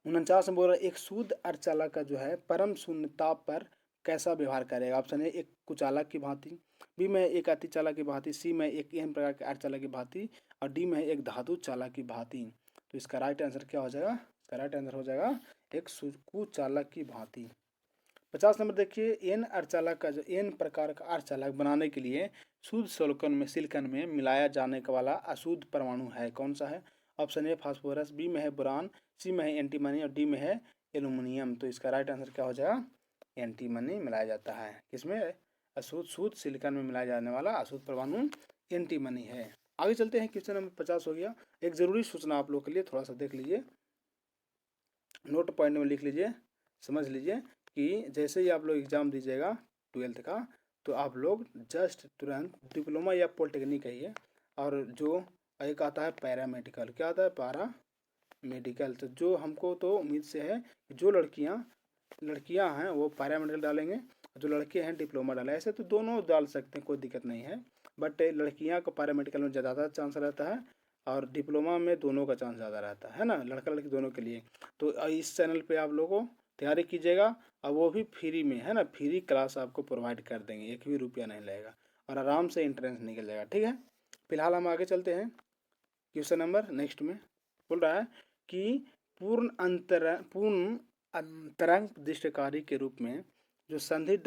49 में बोल रहा है एक शुद्ध अर्धचालक का जो है परम शून्य ताप पर कैसा व्यवहार करेगा। ऑप्शन है एक कुचालक की भांति, बी में एक अतिचालक की भांति, सी में एक एन प्रकार के अर्धचालक की भांति और डी में एक धातु चालक की भांति। तो इसका राइट आंसर क्या हो जाएगा, इसका राइट आंसर हो जाएगा एक कुचालक की भांति। 50 नंबर देखिए एन अर्धचालक का जो एन प्रकार का अर्धचालक बनाने के लिए शुद्ध सिलिकॉन में मिलाया जाने वाला अशुद्ध परमाणु है, कौन सा है। ऑप्शन ए फास्फोरस, बी में है बोरान, सी में है एंटीमनी और डी में है एल्यूमिनियम। तो इसका राइट आंसर क्या हो जाएगा, एंटीमनी मिलाया जाता है, किसमें, शुद्ध सिलिकॉन में मिलाया जाने वाला अशुद्ध परमाणु एंटीमनी है। आगे चलते हैं क्वेश्चन नंबर 50 हो गया। एक जरूरी सूचना आप लोग के लिए, थोड़ा सा देख लीजिए, नोट पॉइंट में लिख लीजिए, समझ लीजिए कि जैसे ही आप लोग एग्ज़ाम दीजिएगा 12th का, तो आप लोग जस्ट तुरंत डिप्लोमा या पॉलिटेक्निक कहिए और जो एक आता है पैरामेडिकल, क्या आता है पैरामेडिकल। तो जो हमको तो उम्मीद से है कि जो लड़कियां हैं वो पैरामेडिकल डालेंगे जो लड़के हैं डिप्लोमा डाला है। ऐसे तो दोनों डाल सकते हैं, कोई दिक्कत नहीं है, बट लड़कियां को पैरामेडिकल में ज़्यादा चांस रहता है और डिप्लोमा में दोनों का चांस ज़्यादा रहता है ना, लड़का लड़की दोनों के लिए। तो इस चैनल पे आप लोगों तैयारी कीजिएगा, और वो भी फ्री में है ना, फ्री क्लास आपको प्रोवाइड कर देंगे, एक भी रुपया नहीं लगेगा और आराम से इंट्रेंस निकल जाएगा। ठीक है, फिलहाल हम आगे चलते हैं। क्वेश्चन नंबर नेक्स्ट में बोल रहा है कि पूर्ण अंतरंग दृष्टिकारी के रूप में जो संधि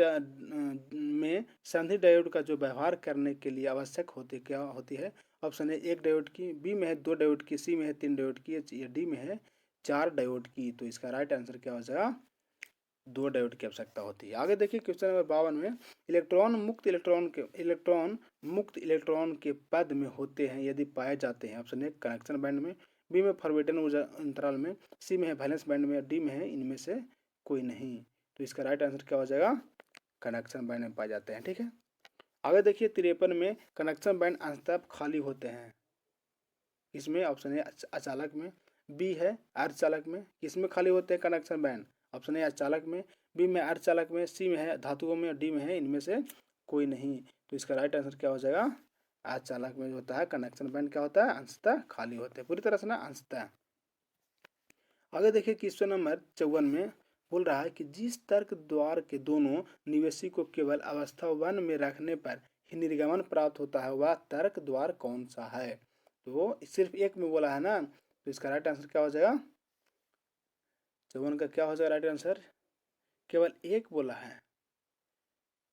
डायोड का जो व्यवहार करने के लिए आवश्यक होती क्या होती है। ऑप्शन है 1 डायोड की, बी में है 2 डायोड की, सी में है 3 डायोड की, या डी में है 4 डायोड की। तो इसका राइट आंसर क्या हो जाएगा, 2 डायोड की आवश्यकता होती है। आगे देखिए क्वेश्चन नंबर 52 में, इलेक्ट्रॉन मुक्त इलेक्ट्रॉन के पद में होते हैं यदि पाए जाते हैं। ऑप्शन ए कनेक्शन बैंड में, बी में फॉरबिडन ऊर्जा अंतराल में, सी में है वैलेंस बैंड में, डी में है इनमें से कोई नहीं। तो इसका राइट आंसर क्या हो जाएगा, कनेक्शन बैंड में पाए जाते हैं। ठीक है, आगे देखिए 53 में, कनेक्शन बैंड अंततः खाली होते हैं। इसमें ऑप्शन ए अचालक में, बी है अर्धचालक में। किसमें खाली होते हैं कनेक्शन बैंड, ऑप्शन ए अचालक में, बी में अर्धचालक में, सी में है धातुओं में, डी में है इनमें से कोई नहीं। तो इसका राइट आंसर क्या हो जाएगा, अर्धचालक में जो होता है कनेक्शन बैंड क्या होता है, अंशतः खाली होते हैं, पूरी तरह से ना अंशतः। आगे देखिए क्वेश्चन नंबर 54 में बोल रहा है कि जिस तर्क द्वार के दोनों निवेशी को केवल अवस्था 1 में रखने पर ही निर्गमन प्राप्त होता है, वह तर्क द्वार कौन सा है। तो सिर्फ एक में बोला है ना, तो इसका राइट आंसर क्या हो जाएगा, 54 का क्या हो जाएगा राइट आंसर, केवल एक बोला है,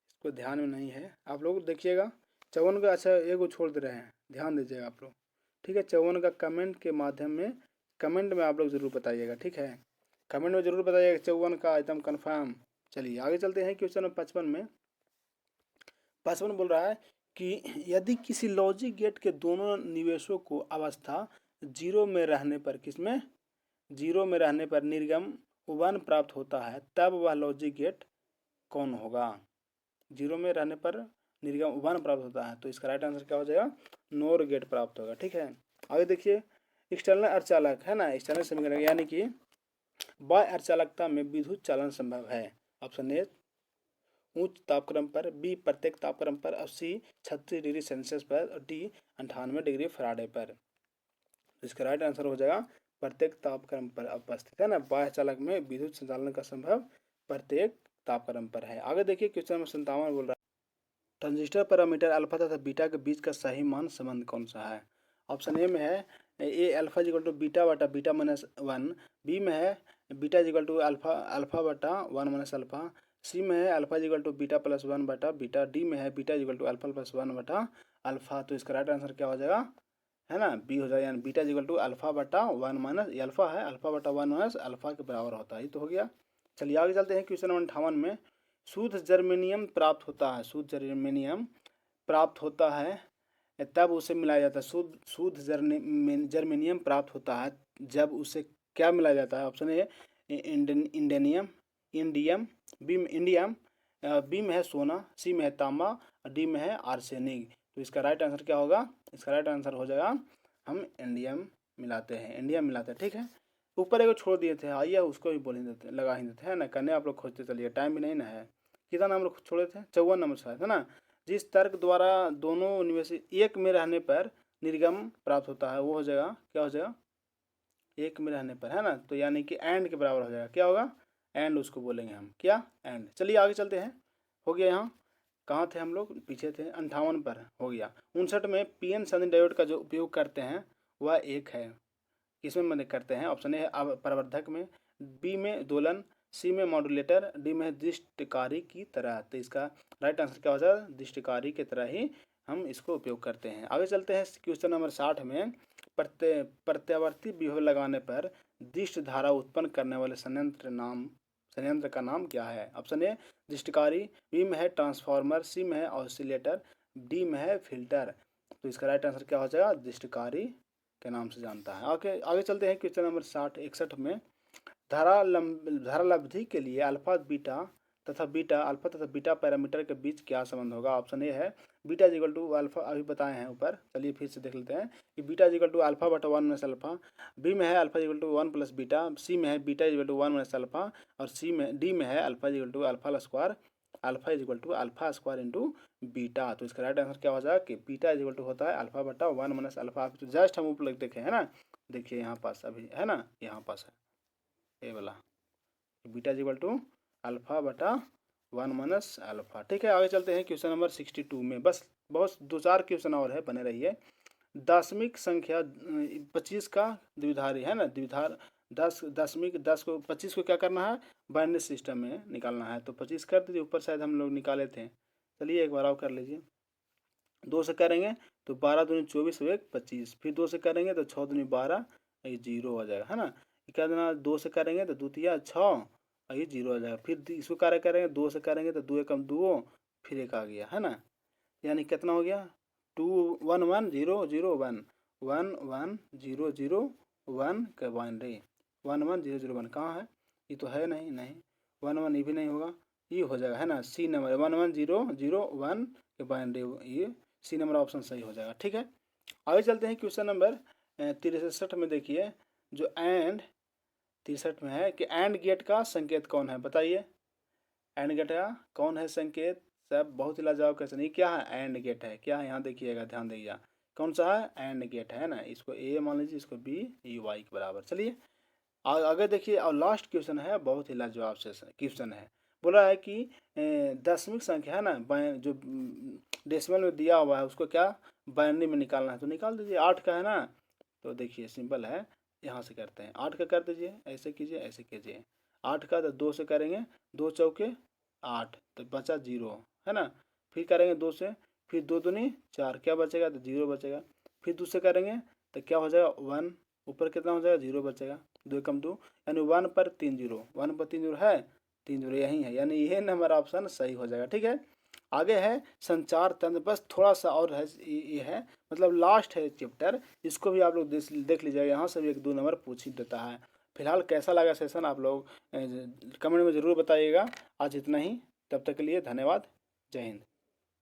इसको ध्यान में नहीं है आप लोग देखिएगा। 54 का अच्छा एक को छोड़ दे रहे हैं, ध्यान दीजिएगा आप लोग। ठीक है, 54 का कमेंट के माध्यम में, कमेंट में आप लोग जरूर बताइएगा। ठीक है, कमेंट में जरूर बताइएगा 54 का एकदम कंफर्म। चलिए आगे चलते हैं क्वेश्चन नंबर 55 में। 55 बोल रहा है कि यदि किसी लॉजिक गेट के दोनों निवेशों को अवस्था 0 में रहने पर, किसमें 0 में रहने पर निर्गम 1 प्राप्त होता है, तब वह लॉजिक गेट कौन होगा। 0 में रहने पर निर्गम 1 प्राप्त होता है, तो इसका राइट आंसर क्या हो जाएगा, नोर गेट प्राप्त होगा। ठीक है, आगे देखिए एक्सटर्नल अर्धचालक है ना, एक्सटर्नल समीकरण यानी कि बाह्य अर्धचालकता में विद्युत चालन संभव है। ऑप्शन ए उच्च तापक्रम पर, बी प्रत्येक तापक्रम पर, और सी 36 डिग्री सेल्सियस पर, और डी 98 डिग्री फराडे पर। इसका राइट आंसर हो जाएगा प्रत्येक तापक्रम पर उपस्थित है ना, बाह्य चालक में विद्युत संचालन का संभव प्रत्येक तापक्रम पर है। आगे देखिए क्वेश्चन नंबर 57 बोल रहा है ट्रांजिस्टर पैरामीटर अल्फा तथा बीटा के बीच का सही मान संबंध कौन सा है। ऑप्शन ए में है ए अल्फा इक्वल टू बीटा बटा बीटा माइनस 1, बी में है बीटा इक्वल टू अल्फा बटा 1 माइनस अल्फा, सी में है alpha equal to beta plus 1 बटा बीटा, डी में है beta equal to alpha plus 1 बटा अल्फा। तो इसका राइट आंसर क्या हो जाएगा, है ना, बी हो जाएगा, यानी बीटा इक्वल टू अल्फा बटा 1 माइनस अल्फा है, अल्फा बटा 1 माइनस अल्फा के बराबर होता है। ये तो हो गया। चलिए आगे चलते हैं क्वेश्चन नंबर 58 में। शुद्ध जर्मेनियम प्राप्त होता है, शुद्ध जर्मेनियम प्राप्त होता है तब उसे मिलाया जाता है, शुद्ध जर्मेनियम प्राप्त होता है जब उसे क्या मिलाया जाता है। ऑप्शन ए इंडेनियम, इंडियम, बी में है सोना, सी में है तांबा, डी में है आर्सेनिक। तो इसका राइट आंसर क्या होगा, इसका राइट आंसर हो जाएगा हम इंडियम मिलाते हैं, इंडियम मिलाते हैं। ठीक है, ऊपर एक छोड़ दिए थे, आइए उसको भी बोल ही देते, लगा ही देते हैं ना, करने आप लोग खोजते चलिए, टाइम भी नहीं ना है। कितना नंबर छोड़े थे, 54 नंबर शायद है ना। जिस तर्क द्वारा दोनों निवेशी एक में रहने पर निर्गम प्राप्त होता है, वो हो जाएगा, क्या हो जाएगा, एक में रहने पर है ना, तो यानी कि एंड के बराबर हो जाएगा, क्या होगा, एंड उसको बोलेंगे हम, क्या, एंड। चलिए आगे चलते हैं, हो गया यहाँ, कहाँ थे हम लोग, पीछे थे, 58 पर हो गया। 59 में पीएन संधि डायोड का जो उपयोग करते हैं वह एक है, किसमें मदद करते हैं। ऑप्शन ए प्रवर्धक में, बी में दोलन, सी में मॉड्यूलेटर, डी में दृष्टिकारी की तरह। तो इसका राइट आंसर क्या हो जाएगा, दृष्टिकारी की तरह ही हम इसको उपयोग करते हैं। आगे चलते हैं क्वेश्चन नंबर 60 में। प्रत्यावर्ती विभव लगाने पर दृष्ट धारा उत्पन्न करने वाले संयंत्र का नाम क्या है। ऑप्शन ए दृष्टिकारी, बी में है ट्रांसफार्मर, सी में है ऑसिलेटर, डी में है फिल्टर। तो इसका राइट आंसर क्या हो जाएगा, दृष्टिकारी के नाम से जानता है। आगे चलते हैं क्वेश्चन नंबर 61 में। धारालब्धि के लिए अल्फा तथा बीटा पैरामीटर के बीच क्या संबंध होगा। ऑप्शन ए है बीटा इक्वल टू अल्फा, अभी बताए हैं ऊपर, चलिए फिर से देख लेते हैं कि बीटा इक्वल टू अल्फा बटा 1 माइनस अल्फा, बी में है alpha equal to 1 plus beta, C में है beta equal to 1 minus alpha, और डी में है alpha equal to alpha square alpha is equal to alpha square into beta. तो इसका राइट आंसर क्या हो जाएगा कि बीटा इज इक्वल टू होता है अल्फा बटा 1 माइनस अल्फा। तो जस्ट हम ऊपर देखे है ना, देखिए यहाँ पास अभी है ना, यहाँ पास है ये वाला, beta is equal to alpha बटा 1 माइनस अल्फा। ठीक है, आगे चलते हैं क्वेश्चन नंबर 62 में। बस बहुत 2-4 क्वेश्चन और है, बने रहिए। दशमिक संख्या 25 का द्विधारी है ना, द्विधार 10 दशमिक 10 को 25 को क्या करना है, बाइनरी सिस्टम में निकालना है। तो 25 कर दीजिए, ऊपर शायद हम लोग निकाले थे। चलिए एक बार और कर लीजिए। 2 से करेंगे तो 12 दूनी 24 और 1 25, फिर 2 से करेंगे तो 6 दूनी 12, ये 0 हो जाएगा है ना। क्या देना, 2 से करेंगे तो 2 तिया 6, ये 0 हो जाएगा। फिर इसको कार्य करेंगे, 2 से करेंगे तो 2 एकम 2, फिर 1 आ गया है ना, यानी कितना हो गया 2 1 1 0 0 1 1 1 0 0 1 का बाइनरी 1 1 0 0 1 कहाँ है, ये तो है नहीं, नहीं 1 1 ये भी नहीं होगा, ये हो जाएगा है ना, सी नंबर 1 1 0 0 1 के बाइनरी, ये सी नंबर ऑप्शन सही हो जाएगा। ठीक है, आगे चलते हैं क्वेश्चन नंबर 63 में। देखिए जो एंड 63 में है कि एंड गेट का संकेत कौन है, बताइए एंड गेट का कौन है संकेत। सब बहुत ही लाजवाब क्वेश्चन। ये क्या है, एंड गेट है। क्या है यहाँ देखिएगा, ध्यान दीजिएगा कौन सा है, एंड गेट है ना। इसको ए मान लीजिए, इसको बी, ई वाई के बराबर। चलिए आगे देखिए, और लास्ट क्वेश्चन है, बहुत ही लाजवाब से क्वेश्चन है। बोला है कि दशमिक संख्या है ना, जो डेसिमल में दिया हुआ है उसको क्या बाइनरी में निकालना है। तो निकाल दीजिए, 8 का है ना, तो देखिए सिंपल है, यहाँ से करते हैं 8 का कर दीजिए, ऐसे कीजिए ऐसे कीजिए। 8 का तो 2 से करेंगे, 2 चौके 8, तो बचा 0 है ना। फिर करेंगे 2 से, फिर 2 दूनी 4, क्या बचेगा तो 0 बचेगा। फिर 2 से करेंगे तो क्या हो जाएगा 1, ऊपर कितना हो जाएगा 0 बचेगा, 2 एकम 2, यानी 1 पर 3 0, 1 पर 3 0 है, 3 0 यही है, यानी ये नंबर ऑप्शन सही हो जाएगा। ठीक है, आगे है संचार तंत्र, बस थोड़ा सा और है, ये है मतलब लास्ट है चैप्टर, इसको भी आप लोग देख लीजिएगा, यहाँ से भी 1-2 नंबर पूछ ही देता है। फिलहाल कैसा लगा सेशन आप लोग कमेंट में ज़रूर बताइएगा। आज इतना ही, तब तक के लिए धन्यवाद, जय हिंद।